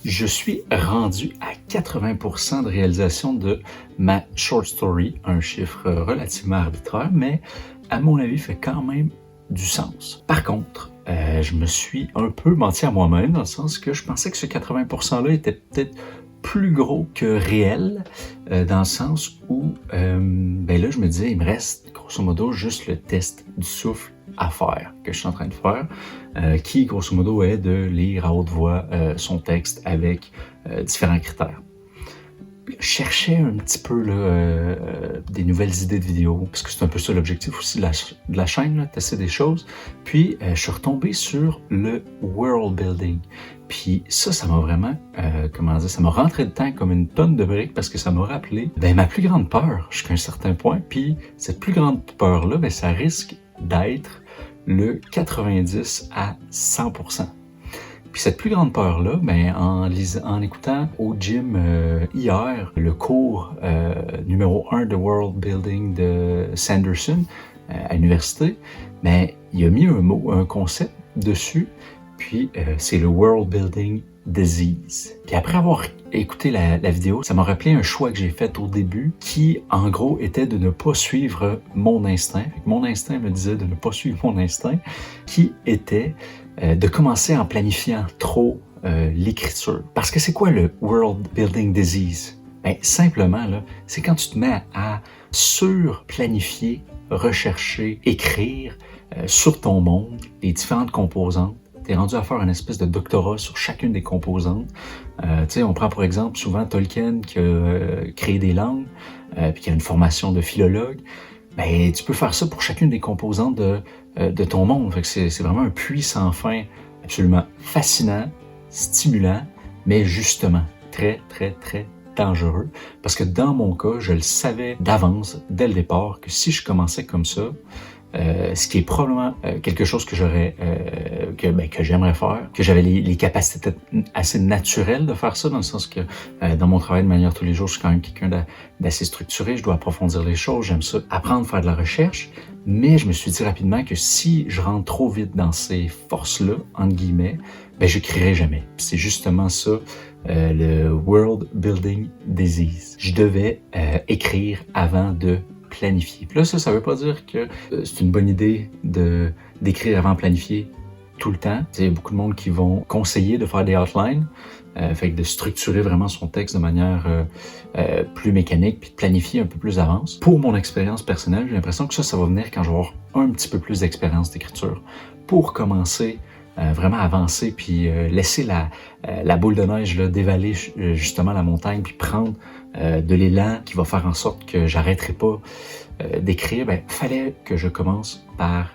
Je suis rendu à 80% de réalisation de ma short story, un chiffre relativement arbitraire, mais à mon avis fait quand même du sens. Par contre, je me suis un peu menti à moi-même dans le sens que je pensais que ce 80%-là était peut-être plus gros que réel, dans le sens où, là, je me disais, il me reste grosso modo juste le test du souffle à faire, que je suis en train de faire, qui grosso modo est de lire à haute voix son texte avec différents critères. Je cherchais un petit peu là, des nouvelles idées de vidéos, parce que c'est un peu ça l'objectif aussi de la chaîne, là, tester des choses. Puis je suis retombé sur le world building. Puis ça m'a vraiment, ça m'a rentré dedans comme une tonne de briques parce que ça m'a rappelé ma plus grande peur jusqu'à un certain point. Puis cette plus grande peur-là, ça risque d'être le 90 à 100%. Puis cette plus grande peur-là, en écoutant au gym hier le cours numéro 1 de World Building de Sanderson à l'université, il a mis un concept dessus, puis c'est le World Building Disease. Puis après avoir écouté la vidéo, ça m'a rappelé un choix que j'ai fait au début qui, en gros, était de ne pas suivre mon instinct. Mon instinct me disait de ne pas suivre mon instinct, qui était de commencer en planifiant trop l'écriture. Parce que c'est quoi le World Building Disease? Simplement, là, c'est quand tu te mets à surplanifier, rechercher, écrire sur ton monde, les différentes composantes. Tu es rendu à faire une espèce de doctorat sur chacune des composantes. On prend pour exemple souvent Tolkien qui a créé des langues, puis qui a une formation de philologue. Tu peux faire ça pour chacune des composantes de ton monde. Fait que c'est vraiment un puits sans fin, absolument fascinant, stimulant, mais justement très, très, très dangereux. Parce que dans mon cas, je le savais d'avance, dès le départ, que si je commençais comme ça, ce qui est probablement quelque chose que que j'aimerais faire, que j'avais les capacités assez naturelles de faire ça, dans le sens que dans mon travail de manière tous les jours, je suis quand même quelqu'un d'assez structuré, je dois approfondir les choses, j'aime ça, apprendre, faire de la recherche, mais je me suis dit rapidement que si je rentre trop vite dans ces forces-là, entre guillemets, j'écrirai jamais. Puis c'est justement ça, le World Building Disease. Je devais écrire avant de planifier. Puis là, ça veut pas dire que c'est une bonne idée d'écrire avant de planifier tout le temps. Il y a beaucoup de monde qui vont conseiller de faire des outlines, fait que de structurer vraiment son texte de manière plus mécanique, puis de planifier un peu plus d'avance. Pour mon expérience personnelle, j'ai l'impression que ça va venir quand je vais avoir un petit peu plus d'expérience d'écriture. Pour commencer vraiment avancer, puis laisser la boule de neige là, dévaler justement la montagne, puis prendre de l'élan qui va faire en sorte que j'arrêterai pas d'écrire, fallait que je commence par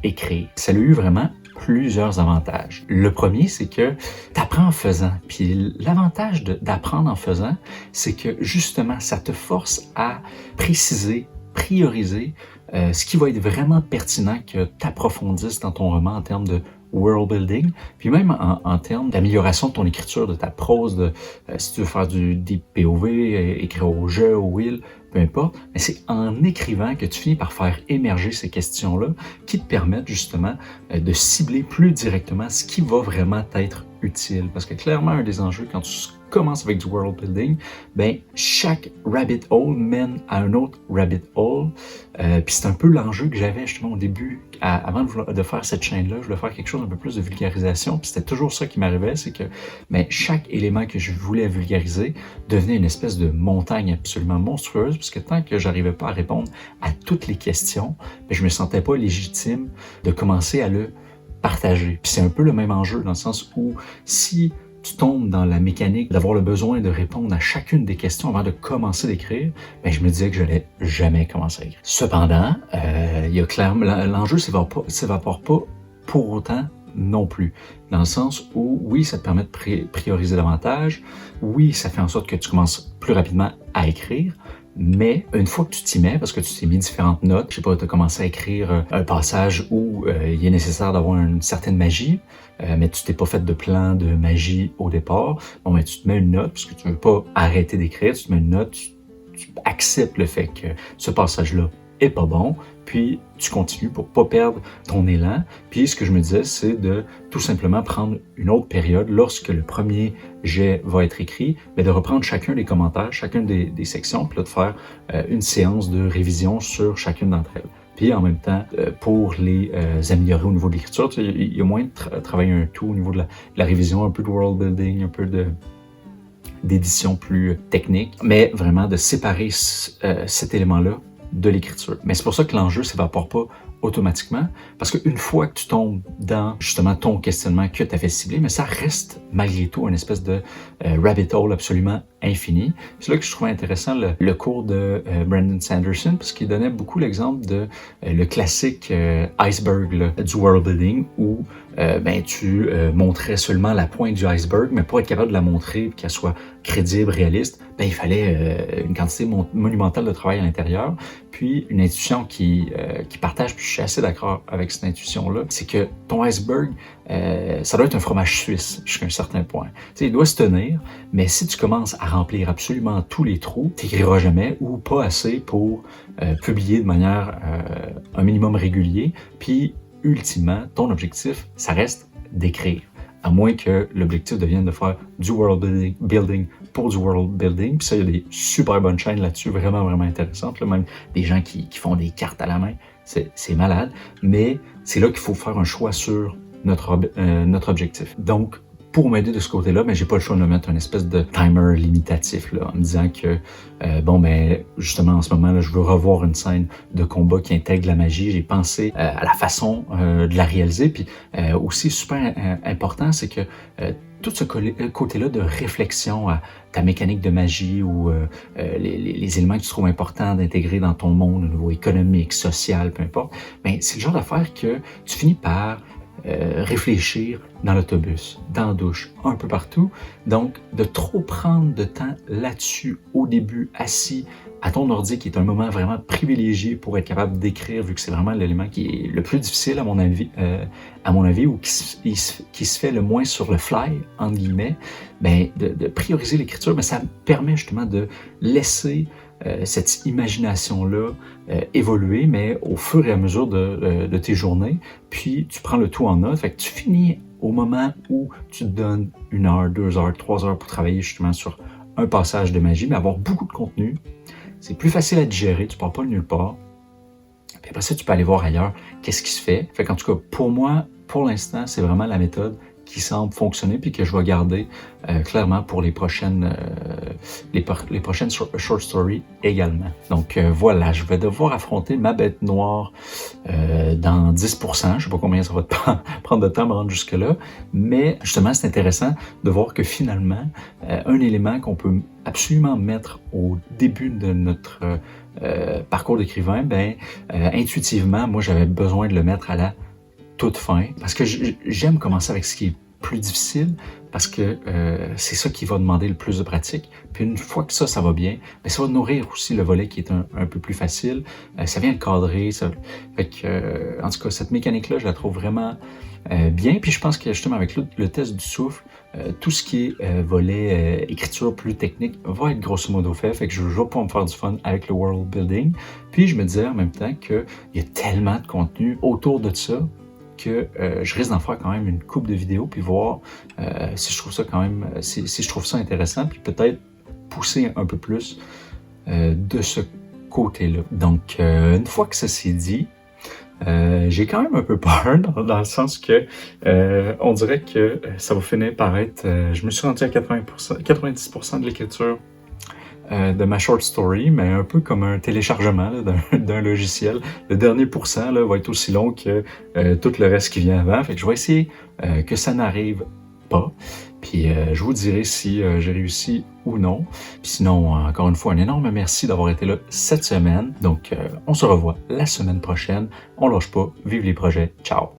écrire. Ça a eu vraiment plusieurs avantages. Le premier, c'est que tu apprends en faisant. Puis l'avantage d'apprendre en faisant, c'est que justement, ça te force à préciser, prioriser ce qui va être vraiment pertinent que tu approfondisses dans ton roman en termes de world building, puis même en termes d'amélioration de ton écriture, de ta prose, si tu veux faire du deep POV, écrire au jeu, au will, peu importe, mais c'est en écrivant que tu finis par faire émerger ces questions-là qui te permettent justement de cibler plus directement ce qui va vraiment t'être utile. Parce que clairement, un des enjeux quand tu commences avec du world building, chaque rabbit hole mène à un autre rabbit hole. Puis c'est un peu l'enjeu que j'avais justement au début, avant de faire cette chaîne-là, je voulais faire quelque chose un peu plus de vulgarisation. Puis c'était toujours ça qui m'arrivait, c'est que chaque élément que je voulais vulgariser devenait une espèce de montagne absolument monstrueuse, parce que tant que j'arrivais pas à répondre à toutes les questions, je me sentais pas légitime de commencer à le partager. Puis c'est un peu le même enjeu dans le sens où si tu tombes dans la mécanique d'avoir le besoin de répondre à chacune des questions avant de commencer d'écrire, je me disais que je n'allais jamais commencer à écrire. Cependant, il y a clairement l'enjeu s'évapore pas pour autant non plus. Dans le sens où, oui, ça te permet de prioriser davantage, oui, ça fait en sorte que tu commences plus rapidement à écrire, mais une fois que tu t'y mets, parce que tu t'es mis différentes notes, je sais pas, tu as commencé à écrire un passage où il est nécessaire d'avoir une certaine magie, mais tu t'es pas fait de plan de magie au départ, tu te mets une note, parce que tu veux pas arrêter d'écrire, tu te mets une note, tu acceptes le fait que ce passage-là est pas bon, puis tu continues pour pas perdre ton élan. Puis ce que je me disais, c'est de tout simplement prendre une autre période lorsque le premier jet va être écrit, mais de reprendre chacun des commentaires, chacune des sections, puis là de faire une séance de révision sur chacune d'entre elles. Puis en même temps, pour les améliorer au niveau de l'écriture, il y a moyen de travailler un tout au niveau de la révision, un peu de world building, un peu d'édition plus technique, mais vraiment de séparer cet élément-là de l'écriture. Mais c'est pour ça que l'enjeu ne s'évapore pas automatiquement, parce qu'une fois que tu tombes dans justement ton questionnement que tu as fait cibler, mais ça reste malgré tout une espèce de rabbit hole absolument infini. C'est là que je trouvais intéressant le cours de Brandon Sanderson, parce qu'il donnait beaucoup l'exemple de le classique iceberg là, du world building, où tu montrais seulement la pointe du iceberg, mais pour être capable de la montrer, qu'elle soit crédible, réaliste, il fallait une quantité monumentale de travail à l'intérieur, puis une intuition qui partage, puis je suis assez d'accord avec cette intuition-là, c'est que ton iceberg, ça doit être un fromage suisse jusqu'à un certain point. Il doit se tenir, mais si tu commences à remplir absolument tous les trous, tu n'écriras jamais ou pas assez pour publier de manière un minimum régulier, puis ultimement, ton objectif, ça reste d'écrire. À moins que l'objectif devienne de faire du world building pour du world building. Puis ça, il y a des super bonnes chaînes là-dessus, vraiment, vraiment intéressantes. Là. Même des gens qui font des cartes à la main. C'est malade. Mais c'est là qu'il faut faire un choix sur notre objectif. Donc, pour m'aider de ce côté-là, j'ai pas le choix de me mettre un espèce de timer limitatif là, en me disant que justement en ce moment là, je veux revoir une scène de combat qui intègre la magie. J'ai pensé à la façon de la réaliser, puis aussi super important, c'est que tout ce côté-là de réflexion à ta mécanique de magie ou les éléments que tu trouves importants d'intégrer dans ton monde au niveau économique, social, peu importe, c'est le genre d'affaire que tu finis par réfléchir dans l'autobus, dans la douche, un peu partout. Donc, de trop prendre de temps là-dessus au début, assis à ton ordi, qui est un moment vraiment privilégié pour être capable d'écrire, vu que c'est vraiment l'élément qui est le plus difficile à mon avis, ou qui se fait le moins sur le fly, entre guillemets, de prioriser l'écriture, ça permet justement de laisser cette imagination-là évoluer, mais au fur et à mesure de tes journées, puis tu prends le tout en note, fait que tu finis au moment où tu te donnes 1 heure, 2 heures, 3 heures pour travailler justement sur un passage de magie, mais avoir beaucoup de contenu, c'est plus facile à digérer, tu pars pas de nulle part, puis après ça, tu peux aller voir ailleurs qu'est-ce qui se fait. Fait qu'en tout cas, pour moi, pour l'instant, c'est vraiment la méthode qui semble fonctionner puis que je vais garder clairement pour les prochaines short stories également. Donc voilà, je vais devoir affronter ma bête noire dans 10%. Je sais pas combien ça va prendre de temps à me rendre jusque-là, mais justement, c'est intéressant de voir que finalement, un élément qu'on peut absolument mettre au début de notre parcours d'écrivain, intuitivement, moi, j'avais besoin de le mettre à la toute fin, parce que j'aime commencer avec ce qui est plus difficile, parce que c'est ça qui va demander le plus de pratique. Puis une fois que ça va bien, ça va nourrir aussi le volet qui est un peu plus facile. Ça vient le cadrer. Fait que, en tout cas, cette mécanique-là, je la trouve vraiment bien. Puis je pense que justement avec le test du souffle, tout ce qui est volet écriture plus technique va être grosso modo fait. Fait que je vais pouvoir me faire du fun avec le world building. Puis je me disais en même temps qu'il y a tellement de contenu autour de ça que je risque d'en faire quand même une couple de vidéos, puis voir si je trouve ça quand même, si je trouve ça intéressant, puis peut-être pousser un peu plus de ce côté-là. Donc, une fois que ça s'est dit, j'ai quand même un peu peur dans le sens que on dirait que ça va finir par être, je me suis rendu à 90% de l'écriture de ma short story, mais un peu comme un téléchargement là, d'un logiciel. Le dernier pourcent là, va être aussi long que tout le reste qui vient avant. Fait que je vais essayer que ça n'arrive pas. Puis je vous dirai si j'ai réussi ou non. Puis sinon, encore une fois, un énorme merci d'avoir été là cette semaine. Donc, on se revoit la semaine prochaine. On lâche pas. Vive les projets. Ciao!